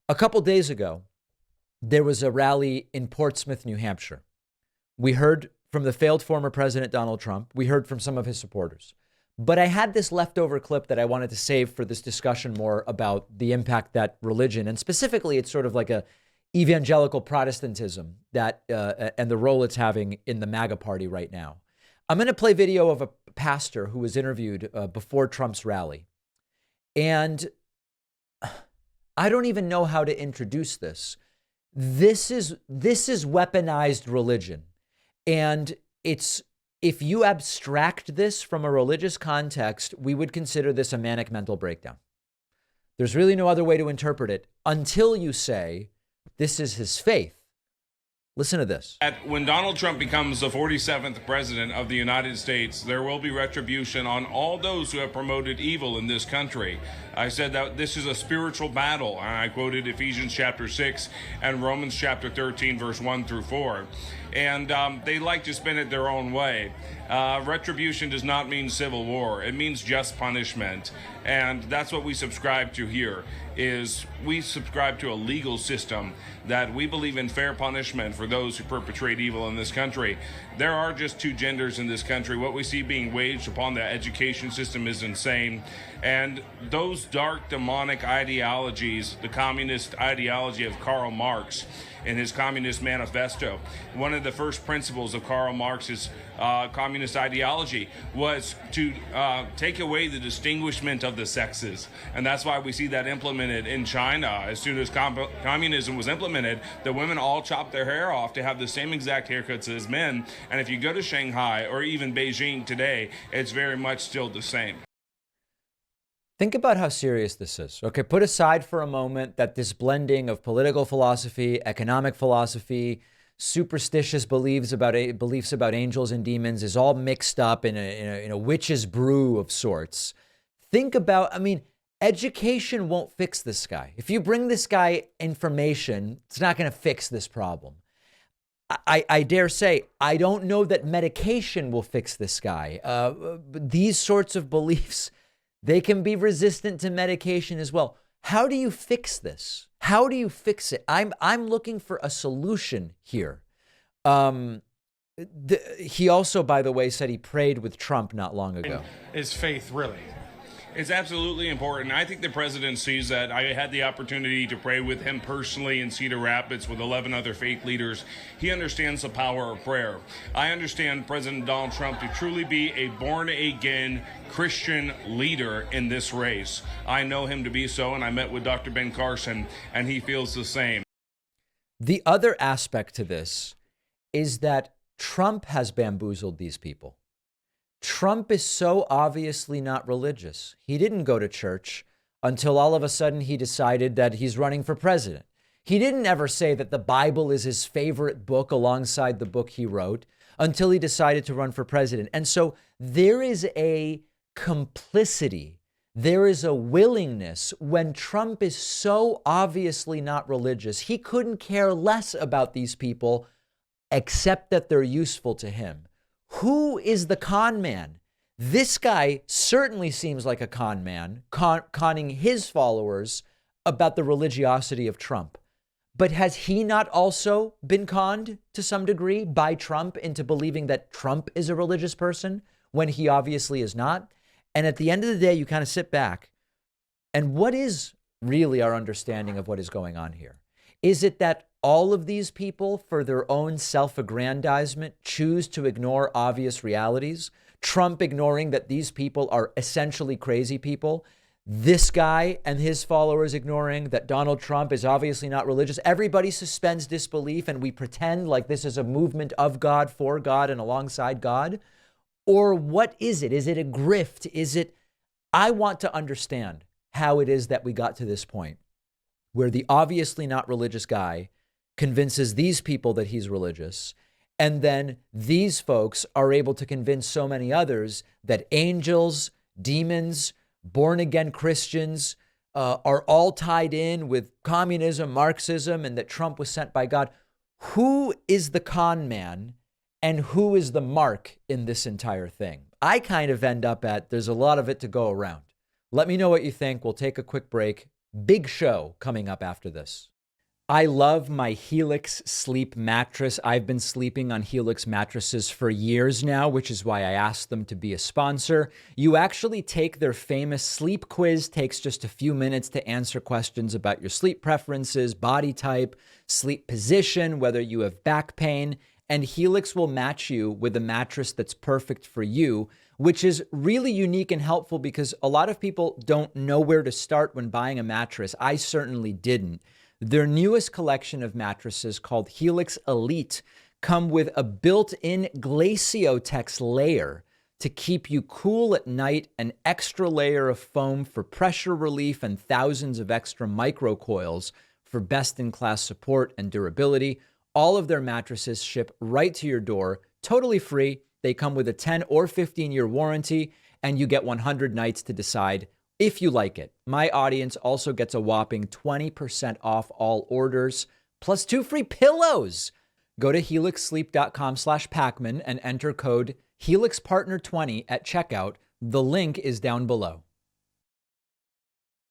A couple days ago, there was a rally in Portsmouth, New Hampshire. We heard from the failed former president, Donald Trump. We heard from some of his supporters. But I had this leftover clip that I wanted to save for this discussion more about the impact that religion, and specifically it's sort of like a evangelical Protestantism that and the role it's having in the MAGA party right now. I'm going to play video of a pastor who was interviewed before Trump's rally. And I don't even know how to introduce this. This is weaponized religion. And if you abstract this from a religious context, we would consider this a manic mental breakdown. There's really no other way to interpret it until you say this is his faith. Listen to this. When Donald Trump becomes the 47th president of the United States, there will be retribution on all those who have promoted evil in this country. I said that this is a spiritual battle, and I quoted Ephesians chapter 6 and Romans chapter 13, verse 1 through 4. And they like to spin it their own way. Retribution does not mean civil war. It means just punishment. And that's what we subscribe to here, is we subscribe to a legal system that we believe in fair punishment for those who perpetrate evil in this country. There are just two genders in this country. What we see being waged upon the education system is insane. And those dark demonic ideologies, the communist ideology of Karl Marx in his Communist Manifesto, one of the first principles of Karl Marx's communist ideology was to take away the distinguishment of the sexes. And that's why we see that implemented in China. As soon as communism was implemented, the women all chopped their hair off to have the same exact haircuts as men. And if you go to Shanghai or even Beijing today, it's very much still the same. Think about how serious this is. Okay, put aside for a moment that this blending of political philosophy, economic philosophy, superstitious beliefs about angels and demons is all mixed up in a witch's brew of sorts. Think about, education won't fix this guy. If you bring this guy information, it's not going to fix this problem. I dare say, I don't know that medication will fix this guy. These sorts of beliefs, they can be resistant to medication as well. How do you fix this? How do you fix it? I'm looking for a solution here. He also, by the way, said he prayed with Trump not long ago. Is faith really? It's absolutely important. I think the president sees that. I had the opportunity to pray with him personally in Cedar Rapids with 11 other faith leaders. He understands the power of prayer. I understand President Donald Trump to truly be a born-again Christian leader in this race. I know him to be so, and I met with Dr. Ben Carson, and he feels the same. The other aspect to this is that Trump has bamboozled these people. Trump is so obviously not religious. He didn't go to church until all of a sudden he decided that he's running for president. He didn't ever say that the Bible is his favorite book alongside the book he wrote until he decided to run for president. And so there is a complicity. There is a willingness when Trump is so obviously not religious. He couldn't care less about these people except that they're useful to him. Who is the con man? This guy certainly seems like a con man, conning his followers about the religiosity of Trump. But has he not also been conned to some degree by Trump into believing that Trump is a religious person when he obviously is not? And at the end of the day, you kind of sit back. And what is really our understanding of what is going on here? Is it that all of these people, for their own self-aggrandizement, choose to ignore obvious realities? Trump ignoring that these people are essentially crazy people. This guy and his followers ignoring that Donald Trump is obviously not religious. Everybody suspends disbelief and we pretend like this is a movement of God, for God, and alongside God. Or what is it? Is it a grift? I want to understand how it is that we got to this point where the obviously not religious guy convinces these people that he's religious, and then these folks are able to convince so many others that angels, demons, born-again Christians are all tied in with communism, Marxism, and that Trump was sent by God. Who is the con man and who is the mark in this entire thing? I kind of end up at there's a lot of it to go around. Let me know what you think. We'll take a quick break. Big show coming up after this. I love my Helix sleep mattress. I've been sleeping on Helix mattresses for years now, which is why I asked them to be a sponsor. You actually take their famous sleep quiz, takes just a few minutes to answer questions about your sleep preferences, body type, sleep position, whether you have back pain, and Helix will match you with a mattress that's perfect for you, which is really unique and helpful because a lot of people don't know where to start when buying a mattress. I certainly didn't. Their newest collection of mattresses, called Helix Elite, come with a built-in Glaciotex layer to keep you cool at night, an extra layer of foam for pressure relief, and thousands of extra microcoils for best-in-class support and durability. All of their mattresses ship right to your door, totally free. They come with a 10 or 15-year warranty, and you get 100 nights to decide if you like it. My audience also gets a whopping 20% off all orders, plus 2 free pillows. Go to helixsleep.com/Pacman and enter code HelixPartner20 at checkout. The link is down below.